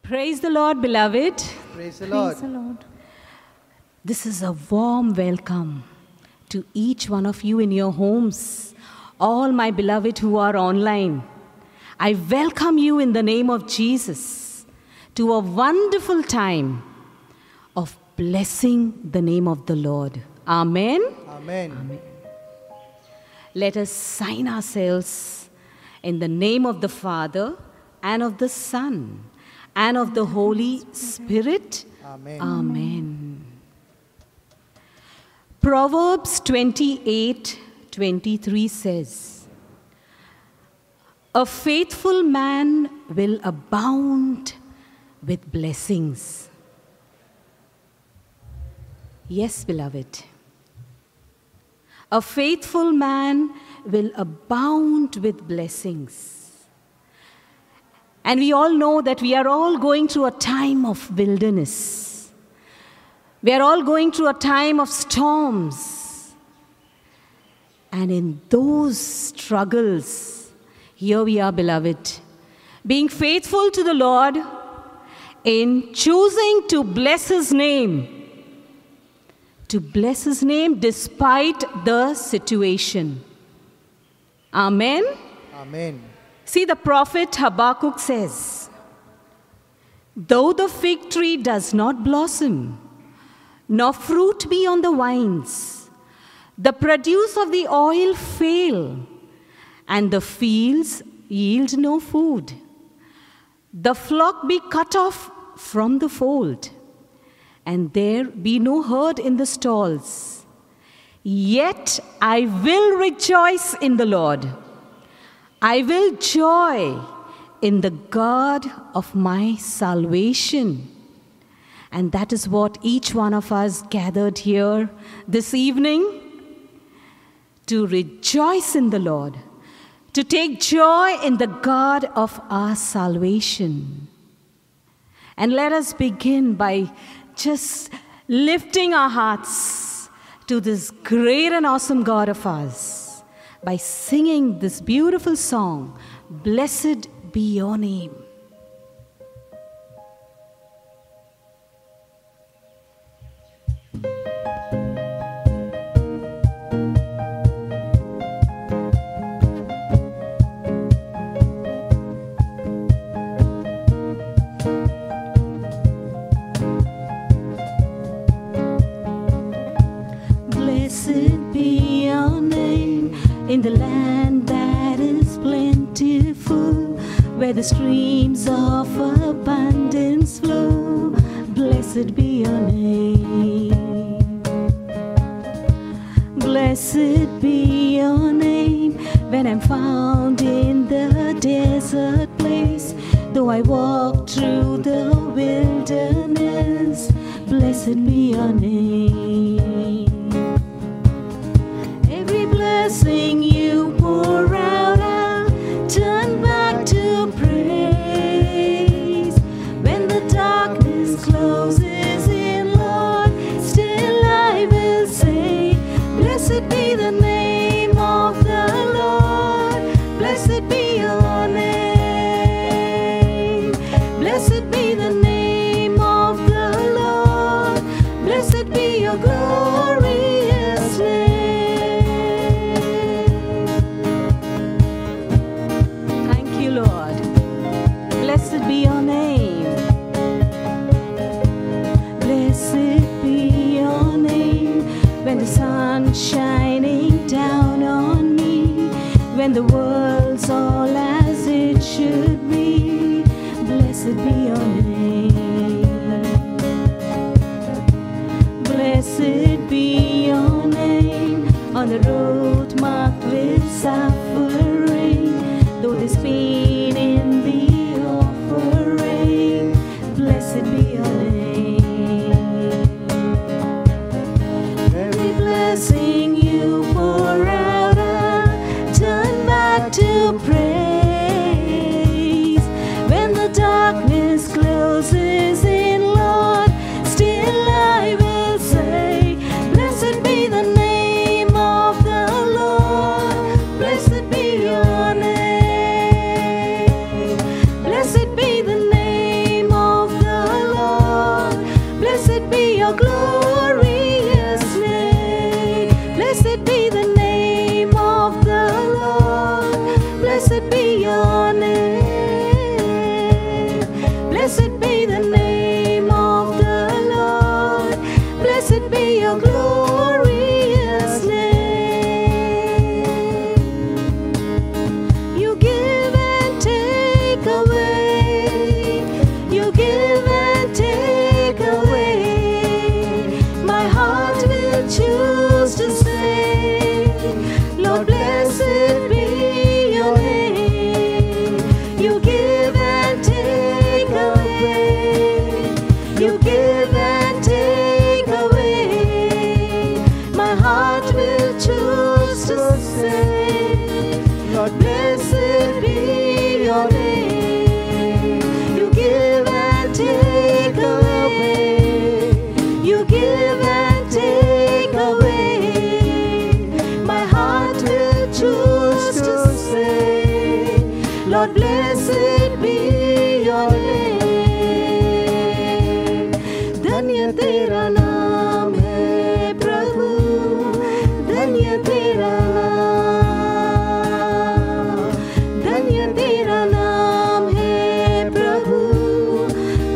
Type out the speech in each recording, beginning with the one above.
Praise the Lord, beloved. Praise the Lord. Praise the Lord. This is a warm welcome to each one of you in your homes, all my beloved who are online. I welcome you in the name of Jesus to a wonderful time of blessing the name of the Lord. Amen. Amen. Let us sign ourselves in the name of the Father and of the Son and of the Holy Spirit. Amen. Amen. Proverbs 28:23 says, "A faithful man will abound with blessings." Yes, beloved. A faithful man will abound with blessings. And we all know that we are all going through a time of wilderness. We are all going through a time of storms. And in those struggles, here we are, beloved, being faithful to the Lord in choosing to bless His name. To bless His name despite the situation. Amen? Amen. See, the prophet Habakkuk says, "Though the fig tree does not blossom, nor fruit be on the vines, the produce of the oil fail, and the fields yield no food, the flock be cut off from the fold, and there be no herd in the stalls. Yet I will rejoice in the Lord. I will joy in the God of my salvation." And that is what each one of us gathered here this evening, to rejoice in the Lord, to take joy in the God of our salvation. And let us begin by just lifting our hearts to this great and awesome God of ours by singing this beautiful song, "Blessed be your name." Blessed be your name in the land that is plentiful, where the streams of abundance flow. Blessed be your name. Blessed be your name when I'm found in the desert place, though I walk through the wilderness. Blessed be your name. Every blessing you pour out, I'll turn back to praise. When the darkness closes in, Lord, still I will say, "Blessed be the name of the Lord. Blessed be your name. Blessed be the name of the Lord. Blessed be your glorious name." Lord, blessed be your name. Blessed be your name when the sun's shining down on me, when the world's all as it should be. Blessed be your name. Blessed be your name on the road marked with suffering, though there's pain in the offering. Blessed be your name. Every blessing you pour out, I'll turn back to praise. When the darkness closes in, Lord, still I will say, "Blessed be the name of the Lord. Blessed Lord, blessed be your name. धन्य तेरा नाम है प्रभु, धन्य तेरा नाम, धन्य तेरा नाम है प्रभु,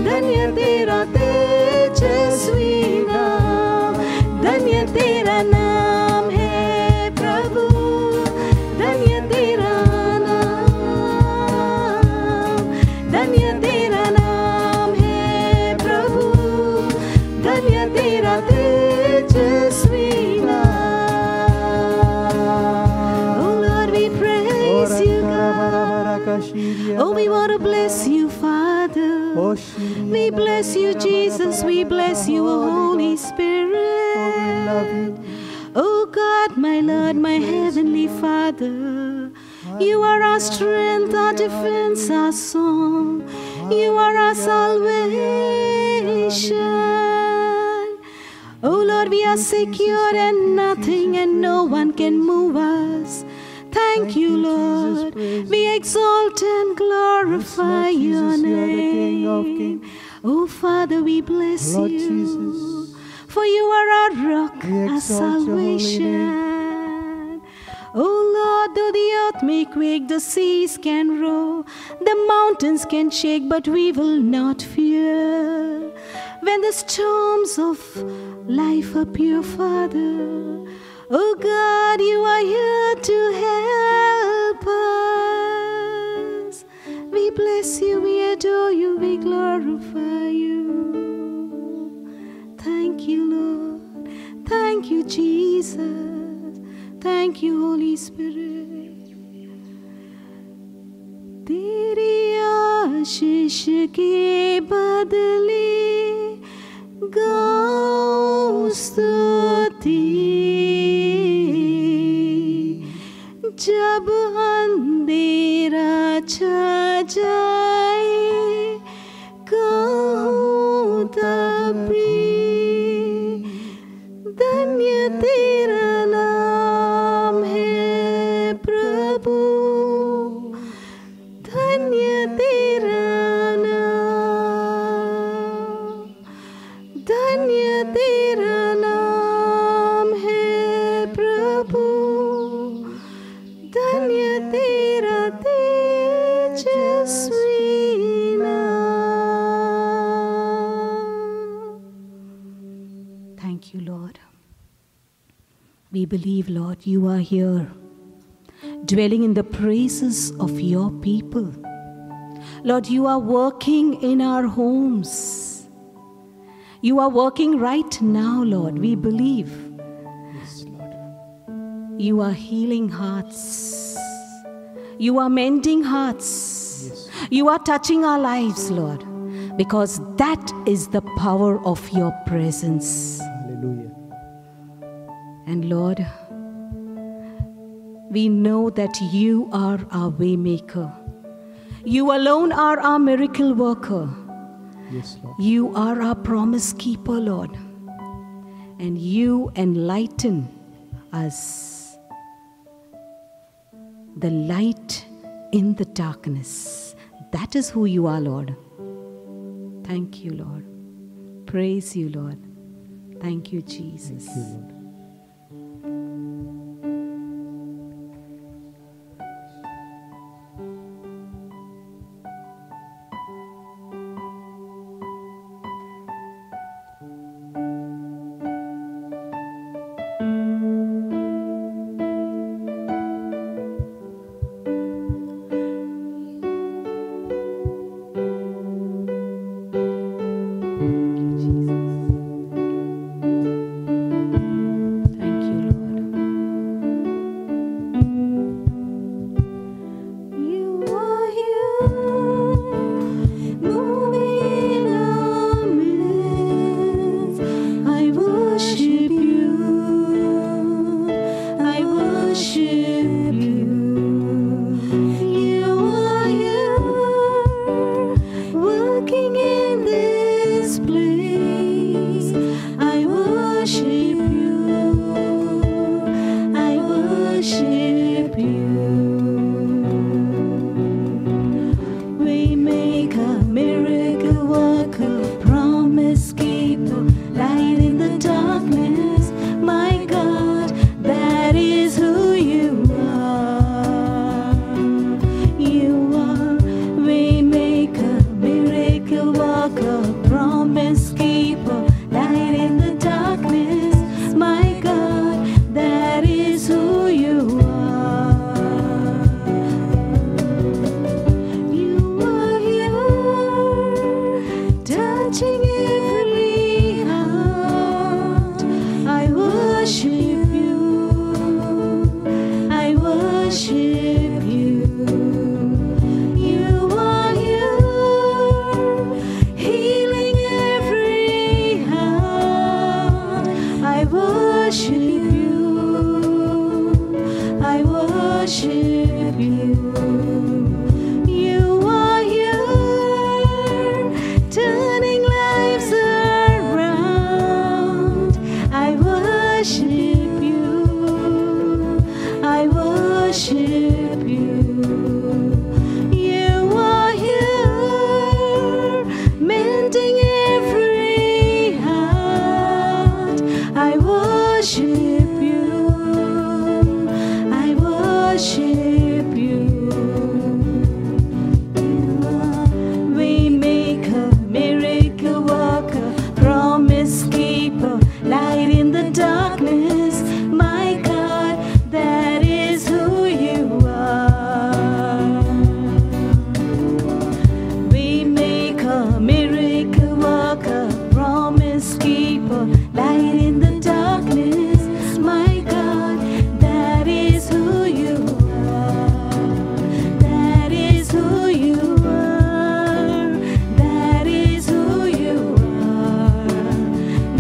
धन्य तेरा तेजस्वी नाम, धन्य तेरा नाम है प्रभु, धन्य तेरा नाम, धन्य तेरा नाम है प्रभु, धन्य तेरा तेजस्वी नाम. Oh Lord, we praise you, God. Oh, we want to bless you, Father. We bless you, Jesus. We bless you, Holy Spirit. Oh God, my Lord, my Heavenly Father. You are our strength, our defense, our song. You are our salvation. Oh Lord, we are secure and nothing and no one can move us. Thank you, Lord. We exalt and glorify your name. Oh Father, we bless you. For you are our rock, our salvation. Oh Lord, though the earth may quake, the seas can roar, the mountains can shake, but we will not fear. When the storms of life appear, Father, oh God, you are here to help us. We bless you, we adore you, we glorify you. Thank you, Lord. Thank you, Jesus. Thank you, Holy Spirit. तेरी आशीष के बदले गाऊं स्तुति, जब अंधेरा छा जाए कहूँ तब भी धन्य तेरा नाम है प्रभु, धन्य तेरा नाम, धन्य तेरा नाम है प्रभु, धन्य तेरा तेजस्वी नाम. Thank you, Lord. We believe, Lord, you are here, dwelling in the praises of your people. Lord, you are working in our homes. You are working right now, Lord. We believe. Yes, Lord. You are healing hearts. You are mending hearts. Yes. You are touching our lives, Lord, because that is the power of your presence. Hallelujah. And Lord, we know that you are our way maker. You alone are our miracle worker. Yes, Lord. You are our promise keeper, Lord. And you enlighten us, the light in the darkness. That is who you are, Lord. Thank you, Lord. Praise you, Lord. Thank you, Jesus. Thank you, Lord. worship you. You are here, turning lives around. I worship you. I worship you. You are here, mending every heart. I worship you. I worship you. Waymaker, miracle worker, promise keeper, light in the darkness. My God, that is who you are. Waymaker, miracle worker, promise keeper, light in the darkness. My God, that is who you are. That is who you are. That is who you are.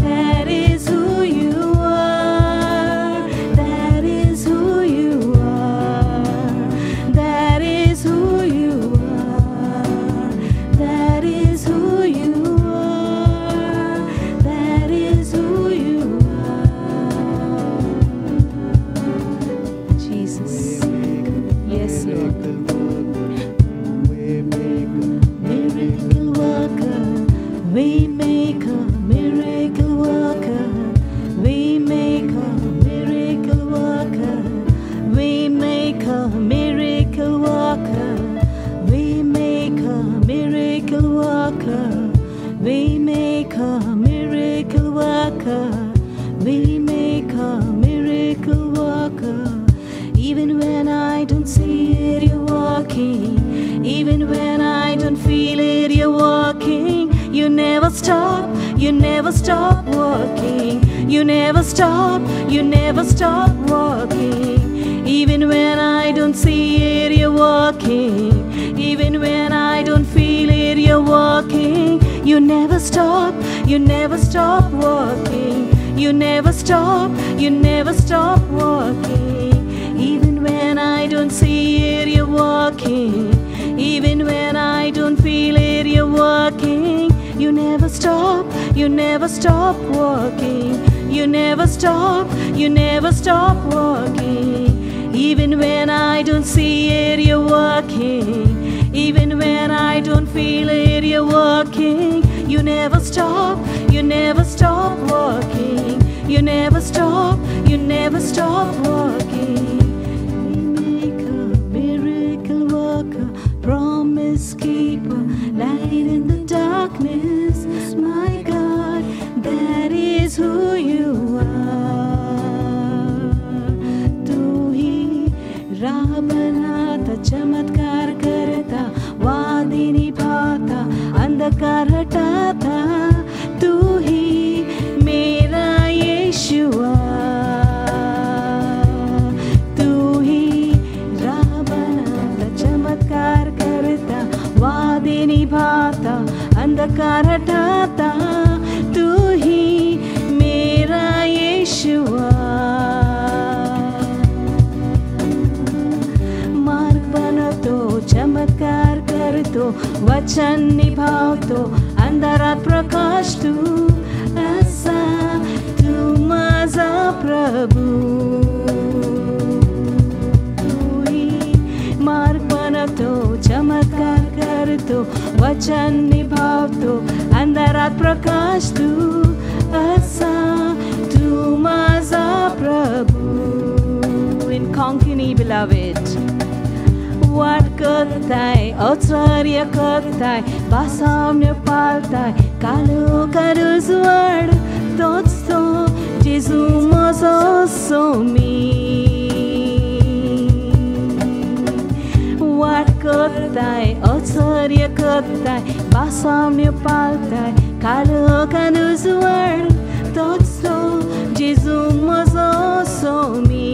That is who you are. That is who you are. That is who you are. That is who you are. That is who you are. Jesus. Yes, Lord. Miracle worker, waymaker, miracle worker, waymaker, miracle worker, waymaker, miracle worker, waymaker, miracle worker, waymaker, miracle worker, waymaker, miracle worker. Even when I don't see it, you're working. Even when I don't feel it, you're working. You never stop, you never stop working. You never stop, you never stop working. Even when I don't see it, you're working. Even when I don't feel it, you're working. You never stop, you never stop working. You never stop, you never stop working. Even when I don't see it, you're working. Even when I don't feel it, you're working. You never stop, you never stop working. You never stop, you never stop working. Even when I don't see it, you're working. Even when I don't feel it, you're working. You never stop, you never stop working. You never stop, you never stop working. Miracle worker, promise keeper, light in the darkness. My God, that is who you are. तू ही राह बनाता, चमत्कार करता, वादी निभाता, अंधकार हटाता. तू ही मेरा यीशुआ. तू ही राह बनाता, चमत्कार करता, वादी निभाता, अंधकार हटाता. तू ही मेरा यीशुआ. मार्ग बनवतो, चमत्कार करतो, वचन निभावतो, अंधारात प्रकाश तू. असा तू माझा प्रभू. तू ही मार्ग बनवतो, चमत्कार करतो, वचन निभावतो, अंधारात प्रकाश तू. असा तू माझा प्रभू. In Konkani, beloved. वाट करताय, औचार्य करताय, भासावण्य पाळताय, कालोखार उजवाड तोच तो जेजू म्हजो सोमी. वाट करताय, औचार्य करताय, भासावण्य पाळताय, कालोखार उजवाड तोच तो जेजू म्हजो Somi.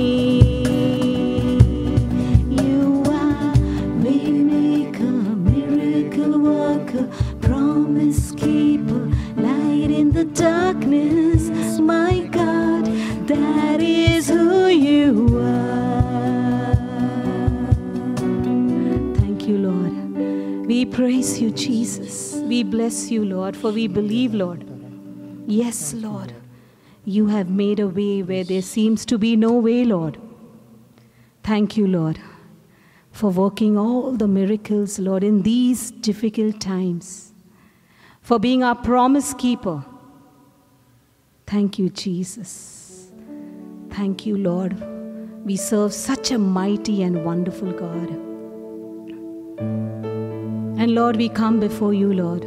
Promise keeper, light in the darkness. My God, that is who you are. praise you, Jesus. We bless you, Lord, for we believe, Lord. Yes, Lord. You have made a way where there seems to be no way, Lord. Thank you, Lord, for working all the miracles, Lord, in these difficult times, for being our promise keeper. Thank you, Jesus. Thank you, Lord. We serve such a mighty and wonderful God. And Lord, we come before you, Lord,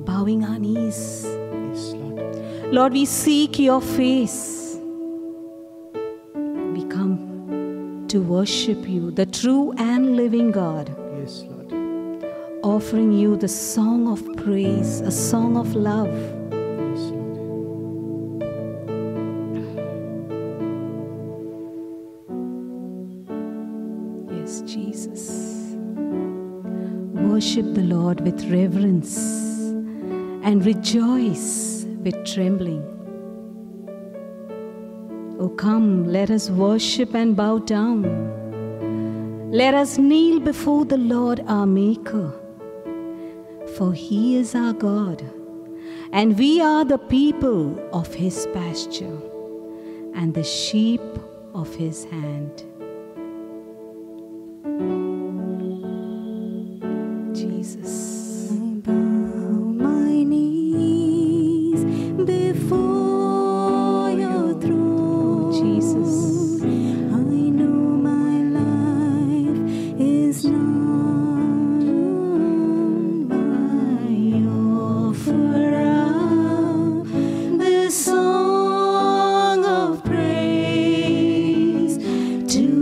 bowing our knees. Yes, Lord. Lord, we seek your face. We come to worship you, the true and living God, Yes, Lord. offering you the song of praise, a song of love. Yes, Lord. Yes, Jesus. Worship the Lord with reverence and rejoice with trembling. Oh, come, let us worship and bow down. Let us kneel before the Lord our Maker, for He is our God, and we are the people of His pasture and the sheep of His hand. Jesus. I bow my knees before your throne. Jesus. I know my life is not by offer up this song of praise to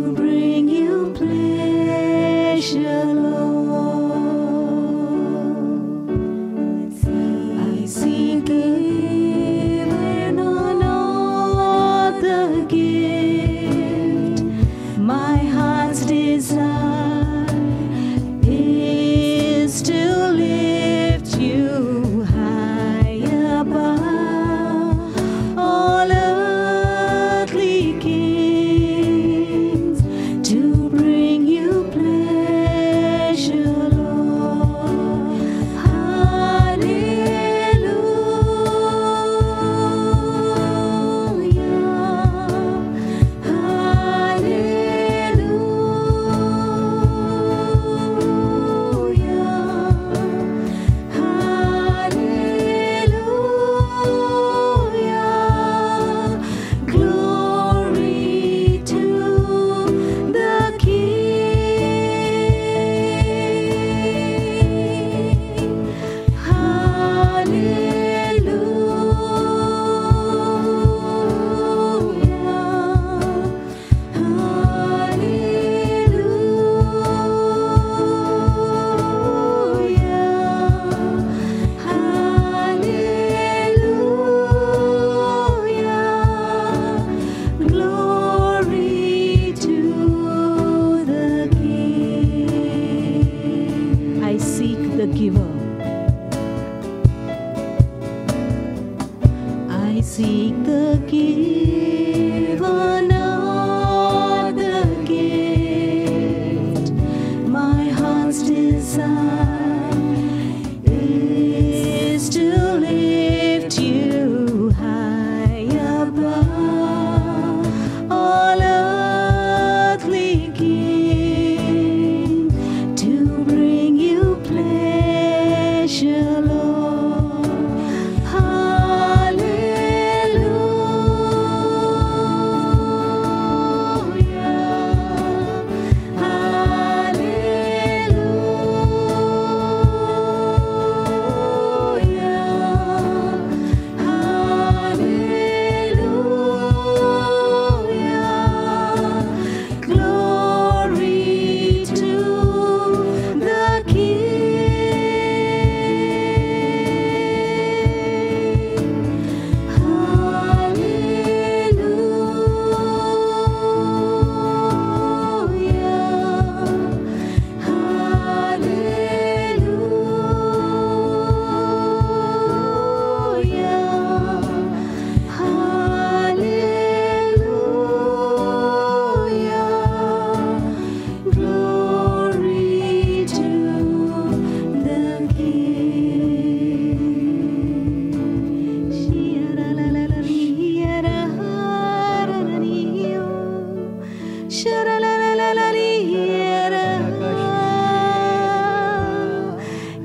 Sharalalalariera.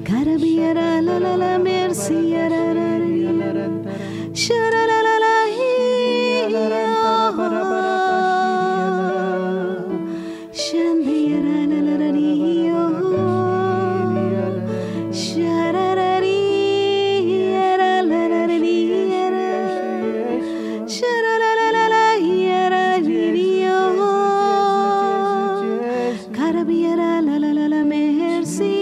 Karabiera la la la merciera. Sharalalalahira. Shandiera la la la rio. Shararariera la la la riera. Sharalalalahira rio. Karabiera la la la la mercia.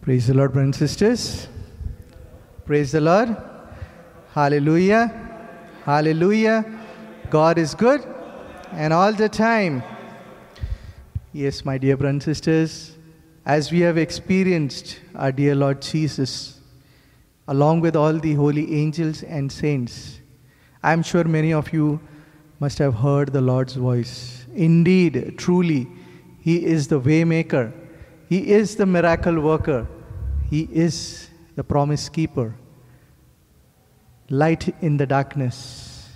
Praise the Lord, brothers and sisters. Praise the Lord. Hallelujah. Hallelujah. God is good and all the time. Yes, my dear brothers and sisters, as we have experienced our dear Lord Jesus, along with all the holy angels and saints, I am sure many of you must have heard the Lord's voice. Indeed, truly, He is the way maker. He is the miracle worker. He is the promise keeper. Light in the darkness.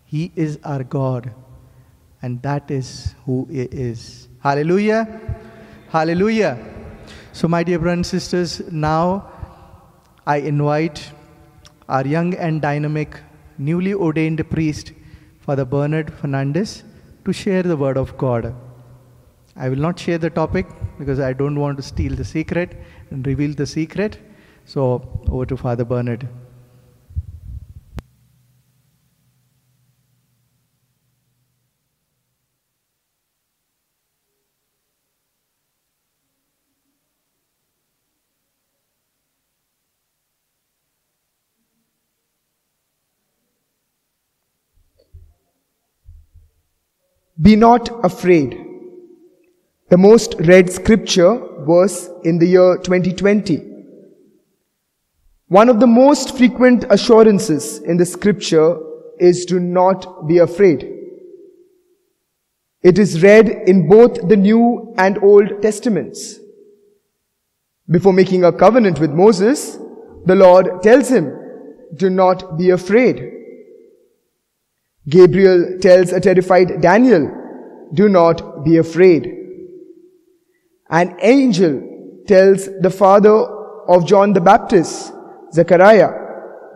He is our God. And that is who He is. Hallelujah. Hallelujah. So my dear brothers and sisters, now I invite our young and dynamic, newly ordained priest, Father Bernard Fernandez, to share the word of God. I will not share the topic because I don't want to steal the secret and reveal the secret. So over to Father Bernard. Be not afraid. The most read scripture verse in the year 2020. One of the most frequent assurances in the scripture is do not be afraid. It is read in both the New and Old Testaments. Before making a covenant with Moses, the Lord tells him, do not be afraid. Gabriel tells a terrified Daniel, do not be afraid. An angel tells the father of John the Baptist, Zechariah,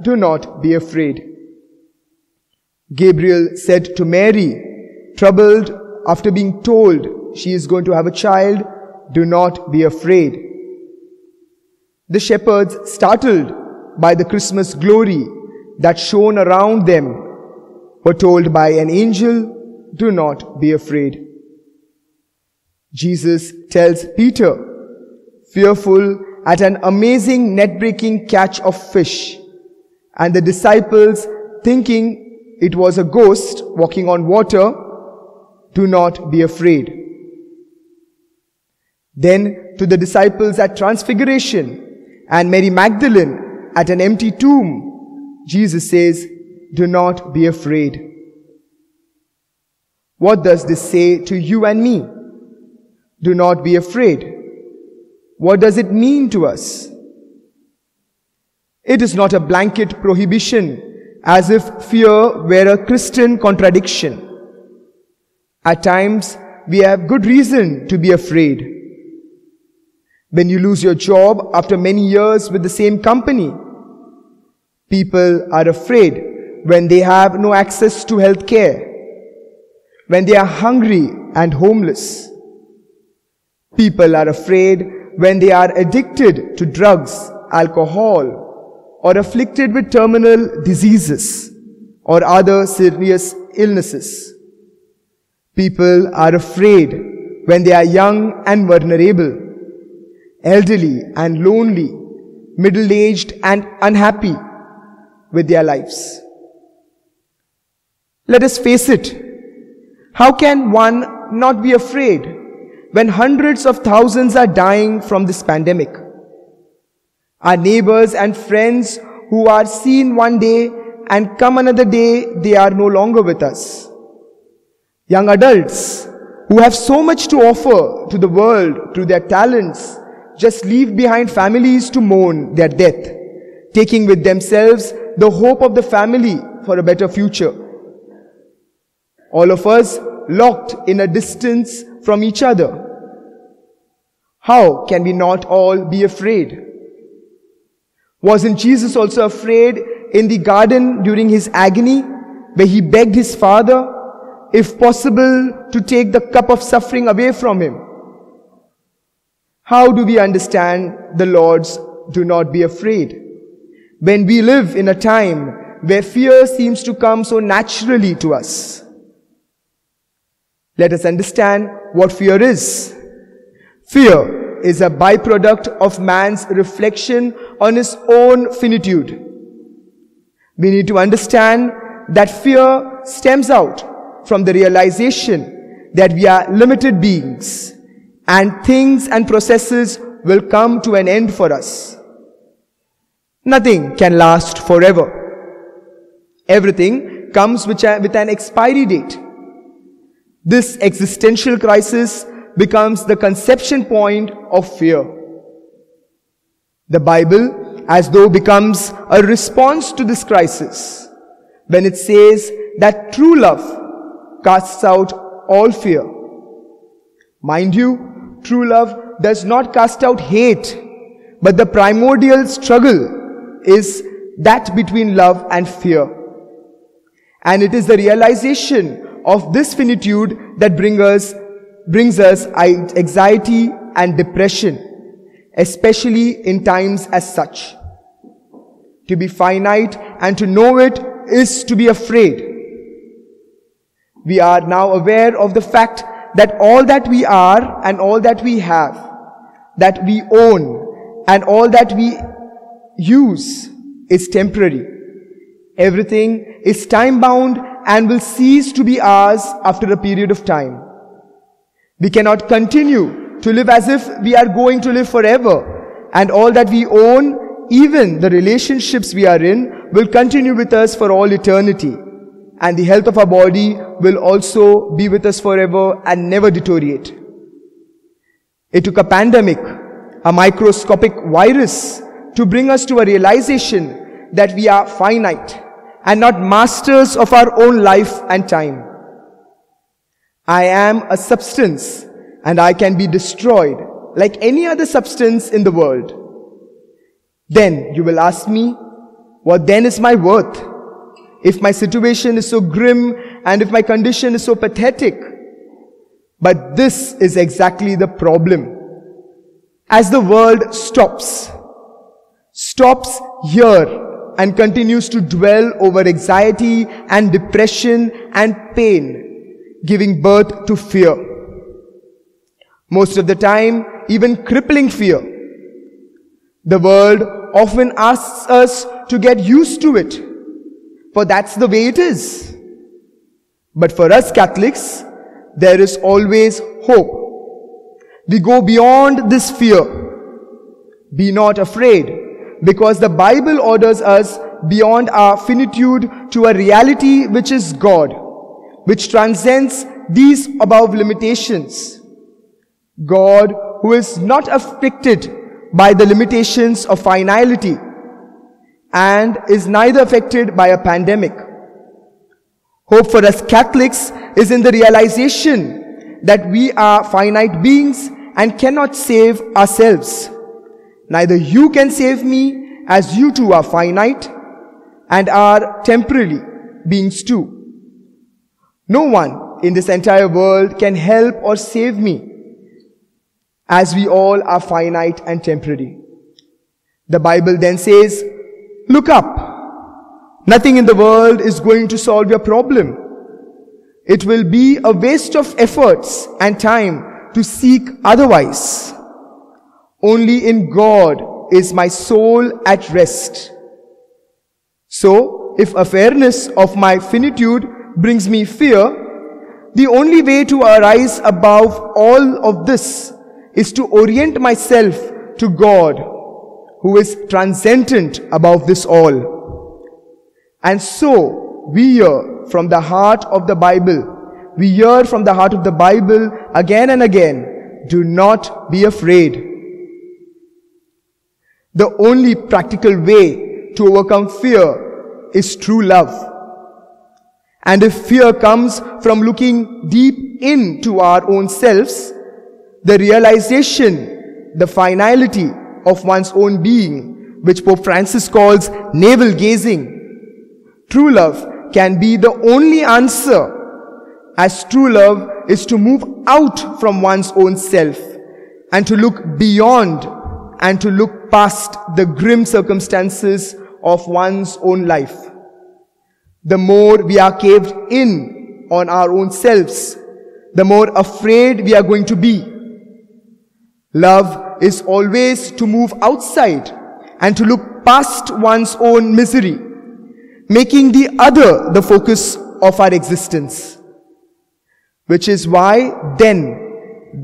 do not be afraid. Gabriel said to Mary, troubled after being told she is going to have a child, do not be afraid. The shepherds, startled by the Christmas glory that shone around them, were told by an angel, do not be afraid. Jesus tells Peter, fearful at an amazing net-breaking catch of fish, and the disciples, thinking it was a ghost walking on water, do not be afraid. Then to the disciples at Transfiguration and Mary Magdalene at an empty tomb, Jesus says, do not be afraid. What does this say to you and me? Do not be afraid. What does it mean to us? It is not a blanket prohibition, as if fear were a Christian contradiction. At times, we have good reason to be afraid. When you lose your job after many years with the same company, people are afraid when they have no access to health care, when they are hungry and homeless. People are afraid when they are addicted to drugs, alcohol, or afflicted with terminal diseases or other serious illnesses. People are afraid when they are young and vulnerable, elderly and lonely, middle-aged and unhappy with their lives. Let us face it. How can one not be afraid when hundreds of thousands are dying from this pandemic? Our neighbors and friends who are seen one day and come another day, they are no longer with us. Young adults who have so much to offer to the world through their talents just leave behind families to mourn their death, taking with themselves the hope of the family for a better future. All of us locked in a distance from each other. How can we not all be afraid? Wasn't Jesus also afraid in the garden during his agony, where he begged his Father, if possible, to take the cup of suffering away from him? How do we understand the Lord's do not be afraid when we live in a time where fear seems to come so naturally to us? Let us understand what fear is. Fear is a byproduct of man's reflection on his own finitude. We need to understand that fear stems out from the realization that we are limited beings and things and processes will come to an end for us. Nothing can last forever. Everything comes with an expiry date. This existential crisis becomes the conception point of fear. The Bible, as though, becomes a response to this crisis when it says that true love casts out all fear. Mind you, true love does not cast out hate, but the primordial struggle is that between love and fear. And it is the realization of this finitude that brings us anxiety and depression, especially in times as such. To be finite and to know it is to be afraid. We are now aware of the fact that all that we are and all that we have, that we own and all that we use is temporary. Everything is time-bound and will cease to be ours after a period of time. We cannot continue to live as if we are going to live forever, and all that we own, even the relationships we are in, will continue with us for all eternity. And the health of our body will also be with us forever and never deteriorate. It took a pandemic, a microscopic virus, to bring us to a realization that we are finite and not masters of our own life and time. I am a substance and I can be destroyed like any other substance in the world. Then you will ask me, what then is my worth? If my situation is so grim and if my condition is so pathetic. But this is exactly the problem. As the world stops here and continues to dwell over anxiety and depression and pain, giving birth to fear. Most of the time, even crippling fear. The world often asks us to get used to it, for that's the way it is. But for us Catholics, there is always hope. We go beyond this fear. Be not afraid, because the Bible orders us beyond our finitude to a reality which is God, which transcends these above limitations. God, who is not afflicted by the limitations of finality and is neither affected by a pandemic. Hope for us Catholics is in the realization that we are finite beings and cannot save ourselves. Neither you can save me, as you too are finite and are temporary beings too. No one in this entire world can help or save me, as we all are finite and temporary. The Bible then says, look up. Nothing in the world is going to solve your problem. It will be a waste of efforts and time to seek otherwise. Only in God is my soul at rest. So, if awareness of my finitude brings me fear, the only way to arise above all of this is to orient myself to God, who is transcendent above this all. And so, we hear from the heart of the Bible. We hear from the heart of the Bible again and again, do not be afraid. The only practical way to overcome fear is true love. And if fear comes from looking deep into our own selves, the realization, the finality of one's own being, which Pope Francis calls navel gazing, true love can be the only answer, as true love is to move out from one's own self and to look beyond and to look past the grim circumstances of one's own life. The more we are caved in on our own selves, the more afraid we are going to be. Love is always to move outside and to look past one's own misery, making the other the focus of our existence. Which is why then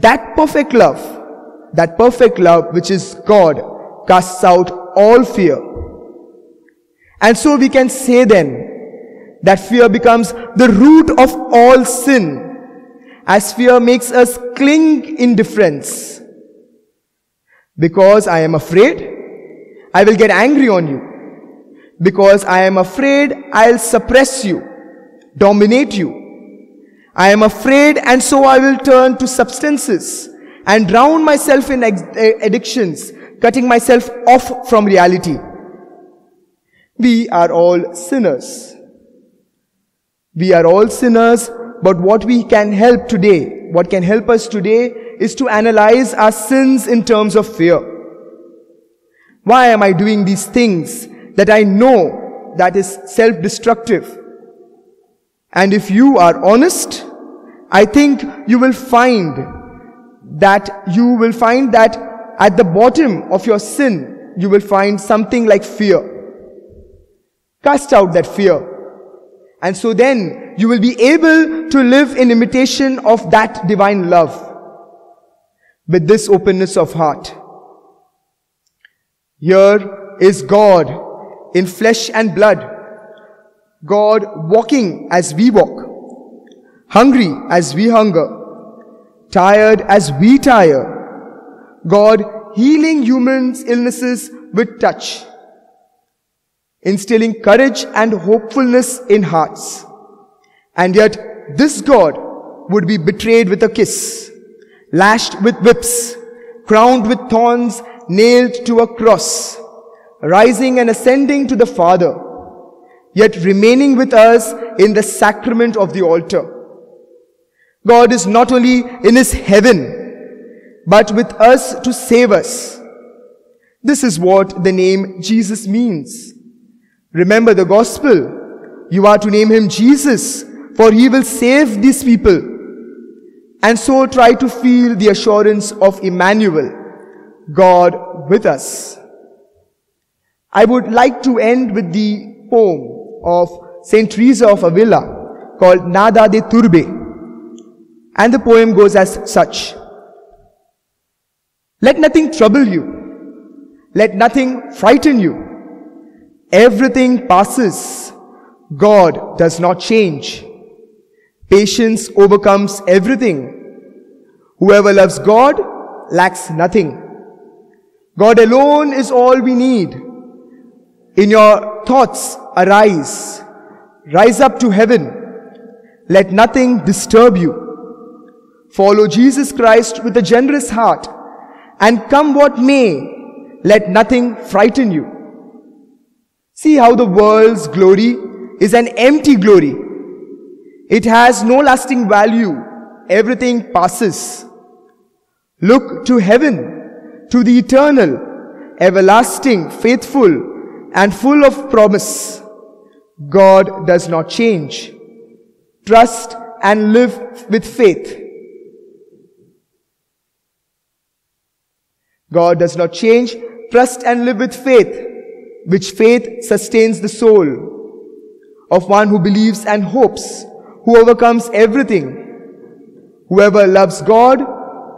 that perfect love which is God, casts out all fear. And so we can say then that fear becomes the root of all sin, as fear makes us cling in indifference. Because I am afraid, I will get angry on you. Because I am afraid, I'll suppress you, dominate you. I am afraid, and so I will turn to substances and drown myself in addictions, cutting myself off from reality. We are all sinners. We are all sinners, but what can help us today is to analyze our sins in terms of fear. Why am I doing these things that I know that is self-destructive? And if you are honest, I think you will find that at the bottom of your sin, you will find something like fear. Cast out that fear. And so then you will be able to live in imitation of that divine love with this openness of heart. Here is God in flesh and blood. God walking as we walk, hungry as we hunger, tired as we tire. God healing humans' illnesses with touch, instilling courage and hopefulness in hearts. And yet this God would be betrayed with a kiss, lashed with whips, crowned with thorns, nailed to a cross, rising and ascending to the Father, yet remaining with us in the sacrament of the altar. God is not only in His heaven, but with us to save us. This is what the name Jesus means. Remember the gospel. You are to name Him Jesus, for He will save these people. And so try to feel the assurance of Emmanuel, God with us. I would like to end with the poem of Saint Teresa of Avila called Nada de Turbe. And the poem goes as such. Let nothing trouble you. Let nothing frighten you. Everything passes. God does not change. Patience overcomes everything. Whoever loves God lacks nothing. God alone is all we need. In your thoughts arise. Rise up to heaven. Let nothing disturb you. Follow Jesus Christ with a generous heart, and come what may, let nothing frighten you. See how the world's glory is an empty glory. It has no lasting value. Everything passes. Look to heaven, to the eternal, everlasting, faithful, and full of promise. God does not change. Trust and live with faith. God does not change. Trust and live with faith, which faith sustains the soul of one who believes and hopes, who overcomes everything. Whoever loves God,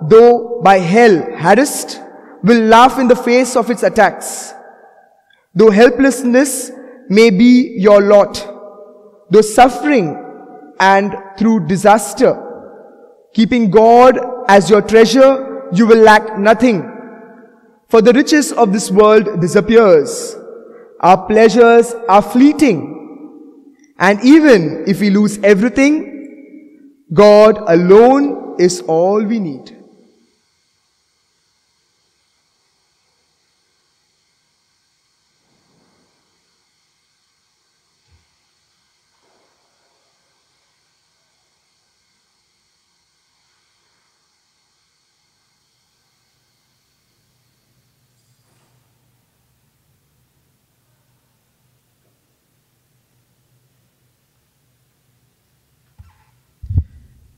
though by hell harassed, will laugh in the face of its attacks. Though helplessness may be your lot, though suffering and through disaster, keeping God as your treasure, you will lack nothing. For the riches of this world disappears. Our pleasures are fleeting. And even if we lose everything, God alone is all we need.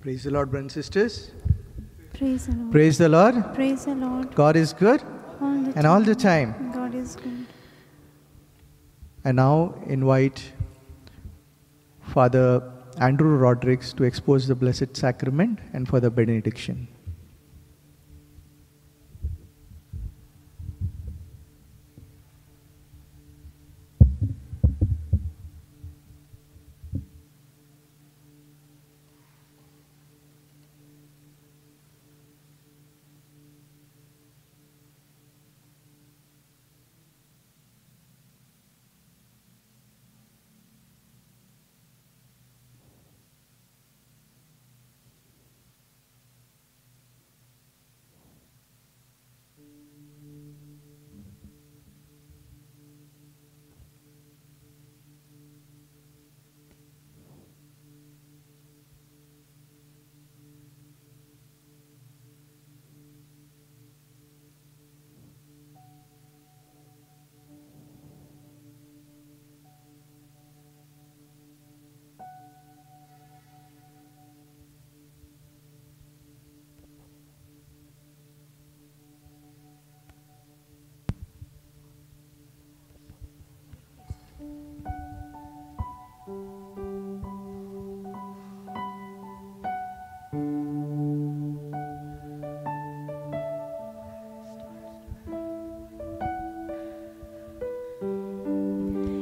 Praise the Lord, brothers and sisters. Praise the Lord. Praise the Lord. Praise the Lord. God is good All the and all the time. God is good. I now invite Father Andrew Rodrigues to expose the Blessed Sacrament and for the benediction.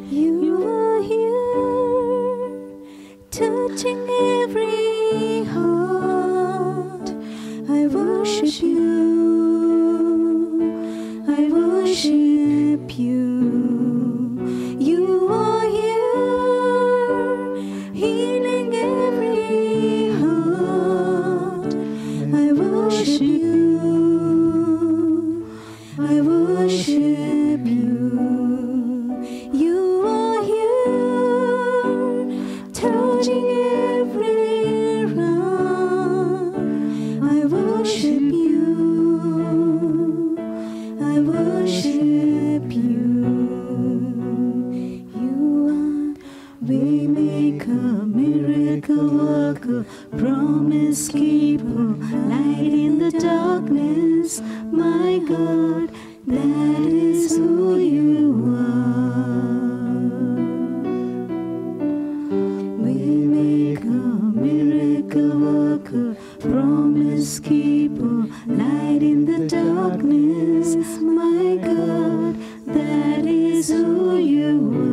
You are here, touching every heart. I worship you. I worship you. You are here, healing every heart. I worship you. I worship you. You are here, touching every heart. I worship you. I worship you. You are waymaker, miracle worker, promise keeper, light in the darkness. My God, that is who you are. Waymaker, miracle worker, promise keeper, light in the darkness. My God, that is who you are.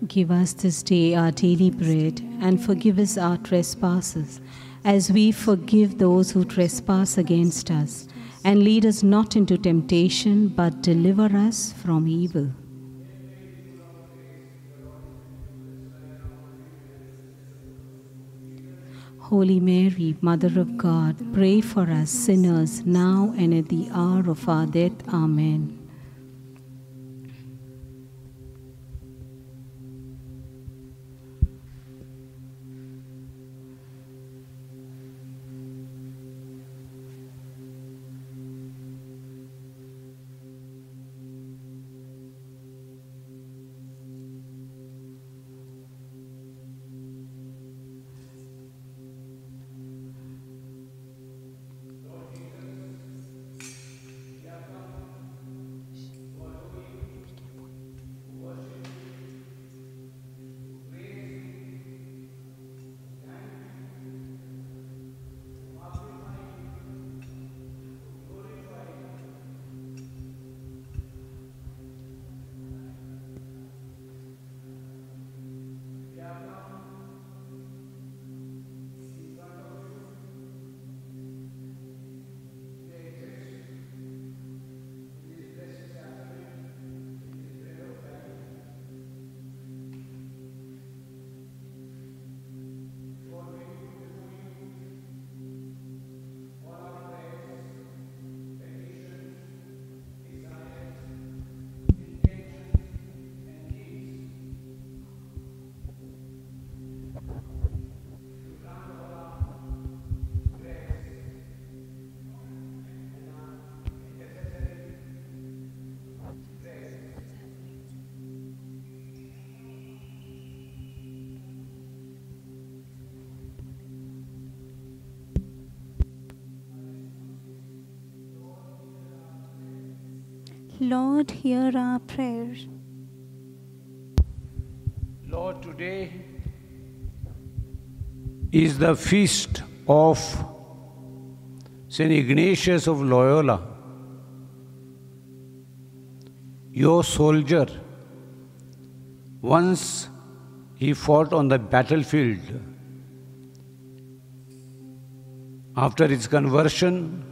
Give us this day our daily bread, and forgive us our trespasses, as we forgive those who trespass against us. And lead us not into temptation, but deliver us from evil. Holy Mary, Mother of God, pray for us sinners, now and at the hour of our death. Amen. Lord, hear our prayers. Lord, today is the feast of St. Ignatius of Loyola, your soldier. Once he fought on the battlefield. After his conversion,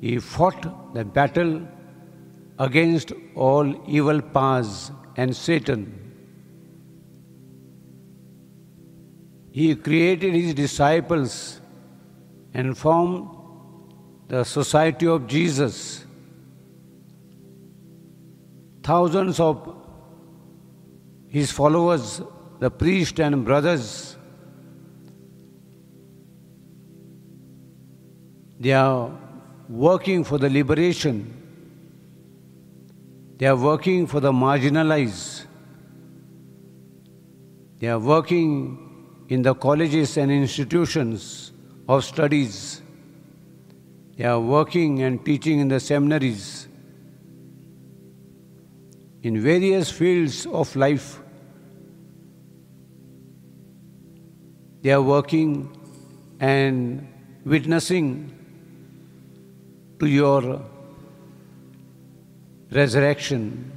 he fought the battle against all evil powers and Satan. He created his disciples and formed the Society of Jesus. Thousands of his followers, the priests and brothers, they are working for the liberation. They are working for the marginalized. They are working in the colleges and institutions of studies. They are working and teaching in the seminaries. In various fields of life, they are working and witnessing to your resurrection.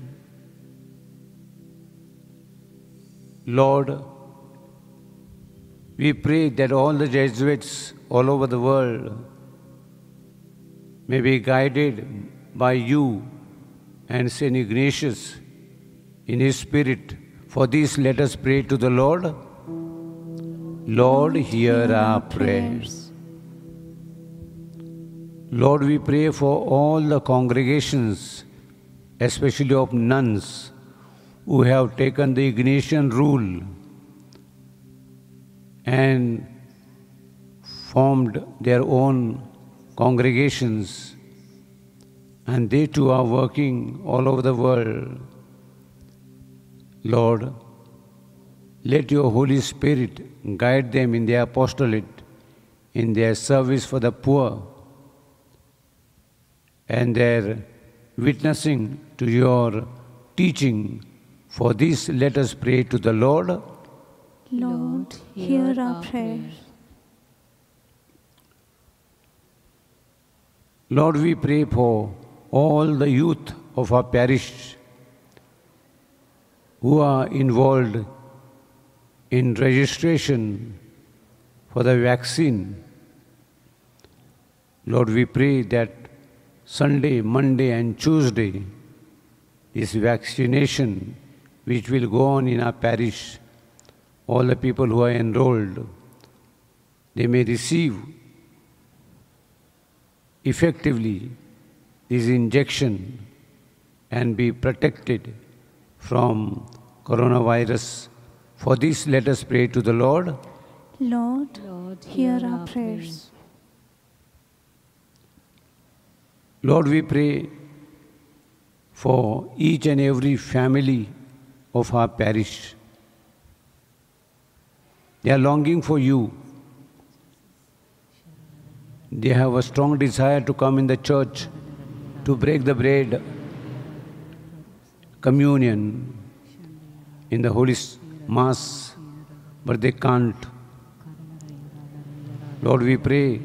Lord, we pray that all the Jesuits all over the world may be guided by you and St. Ignatius in his spirit. For this, let us pray to the Lord. Lord, hear our prayers. Lord, we pray for all the congregations, especially of nuns, who have taken the Ignatian rule and formed their own congregations, and they too are working all over the world. Lord, let your Holy Spirit guide them in their apostolate, in their service for the poor, and their witnessing to your teaching. For this, let us pray to the Lord. Lord, hear our prayers. Lord, we pray for all the youth of our parish who are involved in registration for the vaccine. Lord, we pray that Sunday, Monday and Tuesday, this vaccination which will go on in our parish, all the people who are enrolled, they may receive effectively this injection and be protected from coronavirus. For this, let us pray to the Lord. Lord, hear our prayers. Lord, we pray for each and every family of our parish. They are longing for you. They have a strong desire to come in the church, to break the bread, communion in the Holy Mass, but they can't. Lord, we pray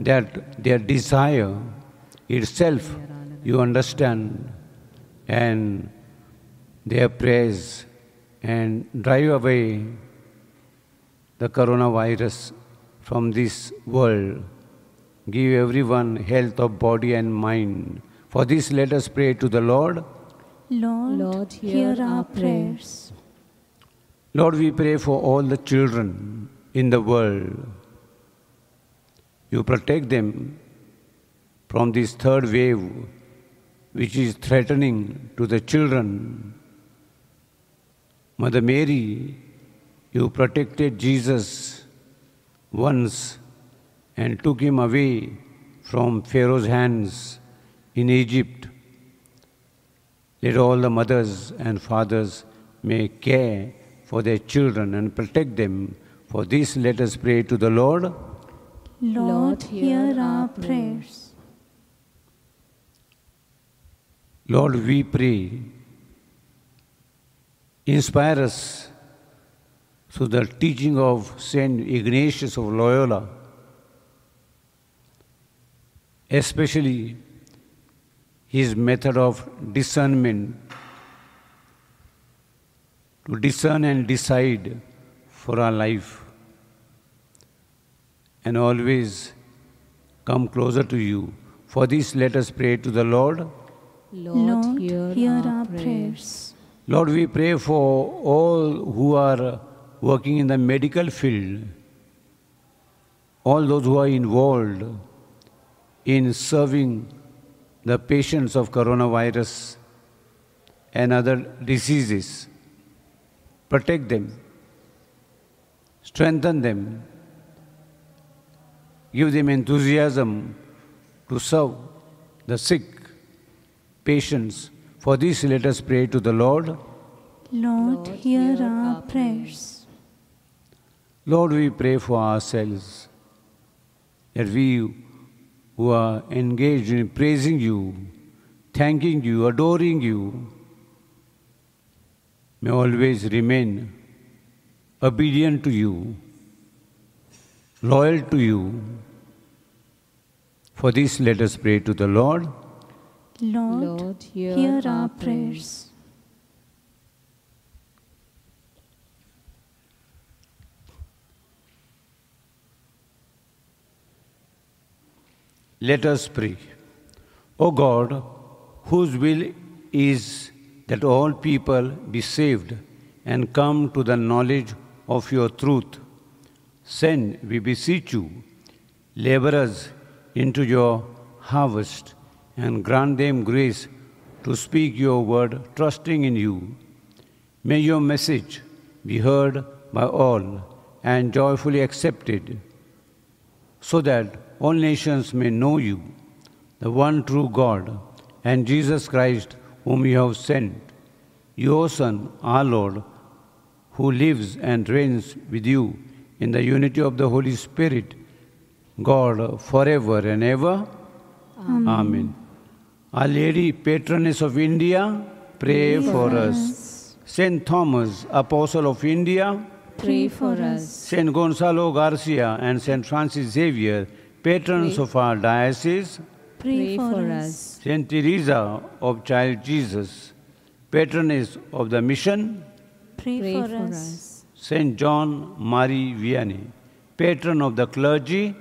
that their desire itself you understand, and their prayers, and drive away the coronavirus from this world. Give everyone health of body and mind. For this, let us pray to the Lord. Lord, hear our prayers. Lord, we pray for all the children in the world. You protect them from this third wave, which is threatening to the children. Mother Mary, You protected Jesus once and took him away from Pharaoh's hands in Egypt. Let all the mothers and fathers may care for their children and protect them. For this, let us pray to the Lord. Lord, hear our prayers. Lord, we pray, inspire us through the teaching of Saint Ignatius of Loyola, especially his method of discernment, to discern and decide for our life, and always come closer to you. For this, let us pray to the Lord. Lord, hear our prayers. Lord, we pray for all who are working in the medical field, all those who are involved in serving the patients of coronavirus and other diseases. Protect them, strengthen them, give them enthusiasm to serve the sick patients. For this, let us pray to the Lord. Lord, hear our prayers. Lord, we pray for ourselves, that we who are engaged in praising you, thanking you, adoring you, may always remain obedient to you, loyal to you. For this, let us pray to the Lord. Lord, hear our prayers. Let us pray. O God, whose will is that all people be saved and come to the knowledge of your truth, send, we beseech you, laborers into your harvest and grant them grace to speak your word, trusting in you. May your message be heard by all and joyfully accepted, so that all nations may know you, the one true God, and Jesus Christ, whom you have sent, your Son, our Lord, who lives and reigns with you in the unity of the Holy Spirit, God, forever and ever. Amen. Amen. Our Lady, Patroness of India, pray for us. Saint Thomas, Apostle of India, Pray for us. Saint Gonzalo Garcia and Saint Francis Xavier, patrons of our diocese. Pray for us. Saint Teresa of Child Jesus, patroness of the mission. Pray for us. Saint John Marie Vianney, patron of the clergy.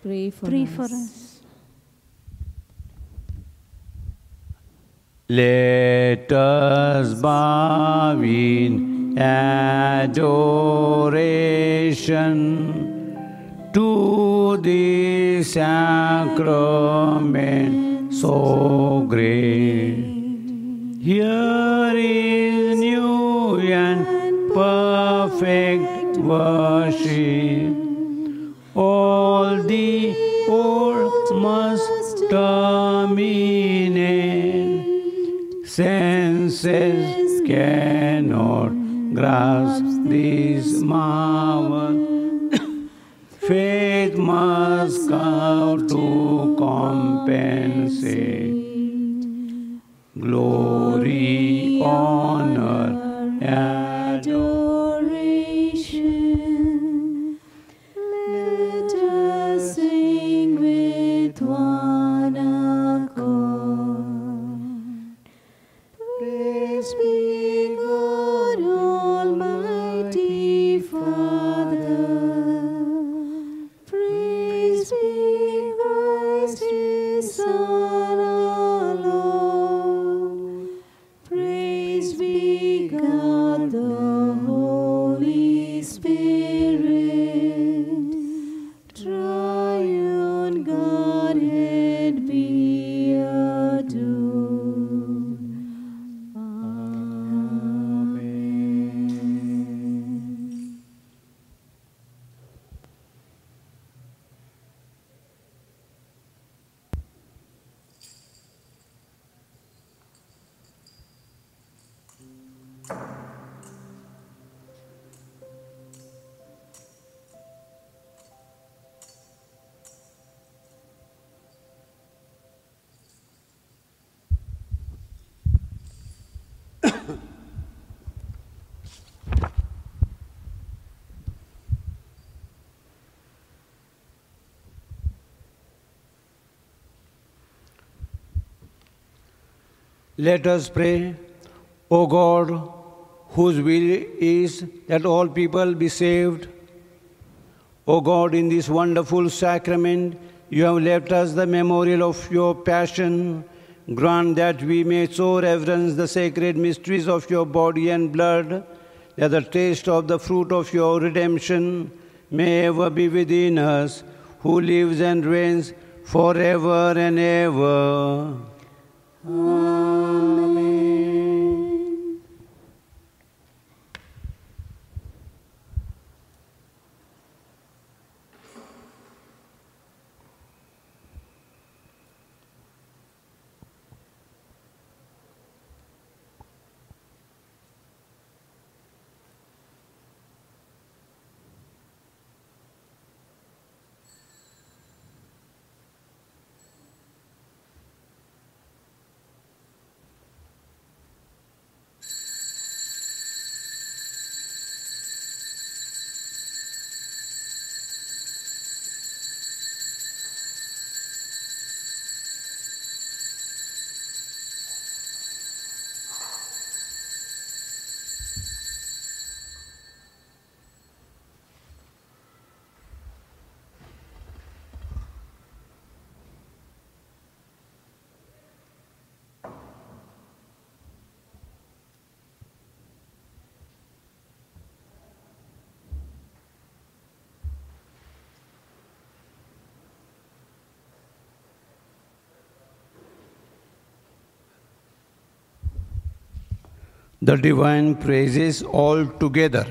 Pray for us. Let us bow in adoration to the sacrament so great. Here is new and perfect worship. All the old must terminate. Senses cannot grasp this marvel. Faith must come to compensate. Glory, honor, adoration. Let us sing with one accord. Praise be God Almighty Father. Praise be Christ His Son our Lord. Praise be God the Holy Let us pray. O God, whose will is that all people be saved, O God, in this wonderful sacrament, you have left us the memorial of your passion. Grant that we may so reverence the sacred mysteries of your body and blood, that the taste of the fruit of your redemption may ever be within us, who lives and reigns forever and ever. Amen. The divine praises all together.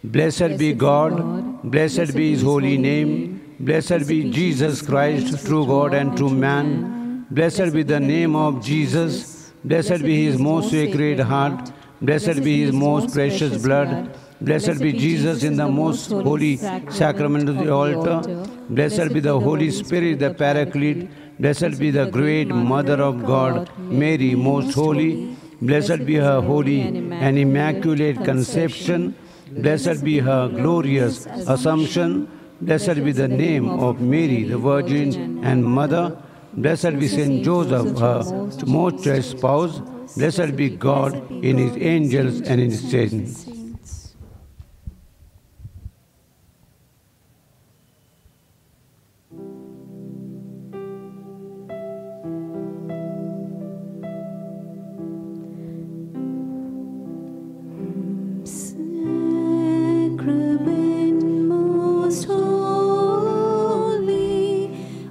Blessed be God, blessed be his holy name, blessed be Jesus Christ, true God and true man. Blessed be the name of Jesus, blessed be his most sacred heart, blessed be his most precious blood, blessed be Jesus in the most holy sacrament of the altar, blessed be the Holy Spirit, the Paraclete, blessed be the great Mother of God, Mary, most holy, blessed be her holy and immaculate conception, blessed be her glorious assumption, blessed be the name of Mary, the Virgin and Mother, blessed be Saint Joseph, her most chaste spouse, blessed be God in his angels and in his saints. Sacrament most holy,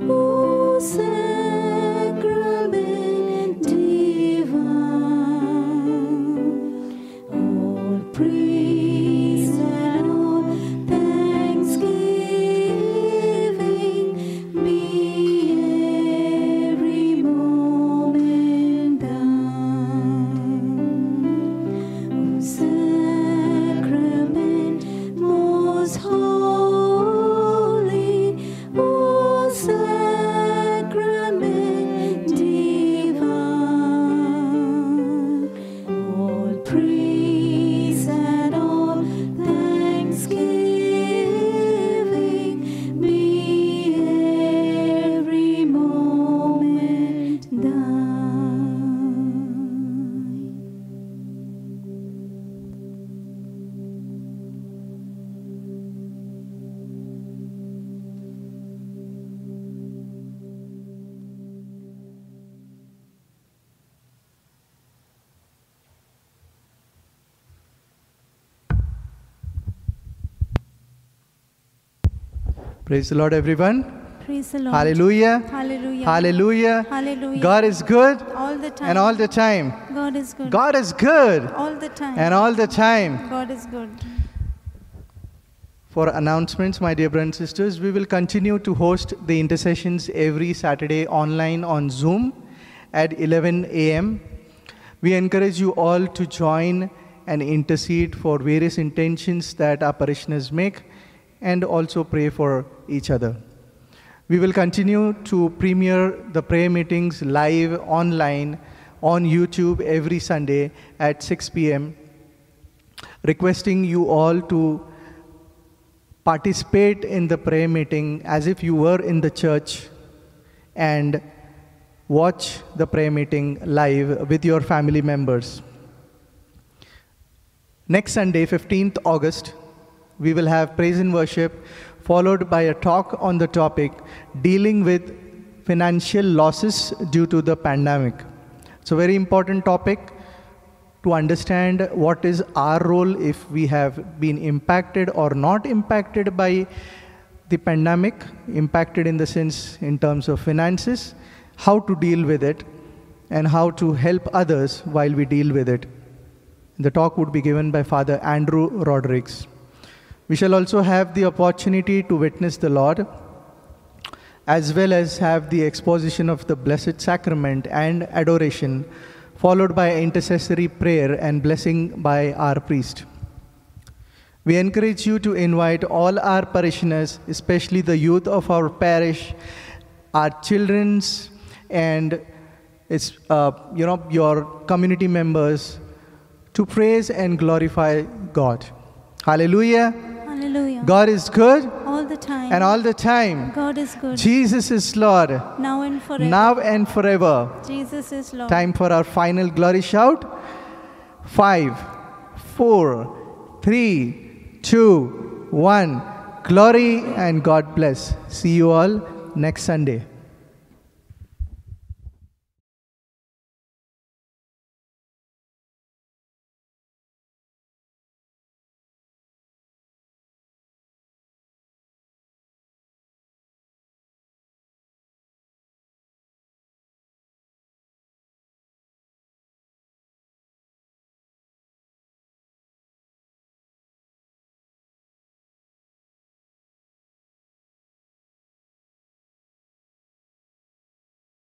O sacrament divine, all praise and all thanksgiving be every moment thine. O sacrament most holy, O sacrament divine, all praise and all thanksgiving be every moment thine. Praise the Lord, everyone. Praise the Lord. Hallelujah. Hallelujah. Hallelujah. Hallelujah. God is good all the time. and all the time. God is good. God is good all the time. and all the time. God is good. For announcements, my dear brothers and sisters, we will continue to host the intercessions every Saturday online on Zoom at 11 a.m. We encourage you all to join and intercede for various intentions that our parishioners make and also pray for each other. We will continue to premiere the prayer meetings live online on YouTube every Sunday at 6 p.m., requesting you all to participate in the prayer meeting as if you were in the church and watch the prayer meeting live with your family members. Next Sunday, 15th August, we will have praise and worship, followed by a talk on the topic dealing with financial losses due to the pandemic. It's a very important topic to understand what is our role if we have been impacted or not impacted by the pandemic, impacted in the sense in terms of finances, how to deal with it, and how to help others while we deal with it. The talk would be given by Father Andrew Rodrigues. We shall also have the opportunity to witness the Lord, as well as have the exposition of the Blessed Sacrament and adoration, followed by intercessory prayer and blessing by our priest. We encourage you to invite all our parishioners, especially the youth of our parish, our children's, and your community members to praise and glorify God. Hallelujah. Hallelujah. God is good All the time. and all the time. God is good. Jesus is Lord. Now and forever. Now and forever. Jesus is Lord. Time for our final glory shout. 5, 4, 3, 2, 1. Glory and God bless. See you all next Sunday.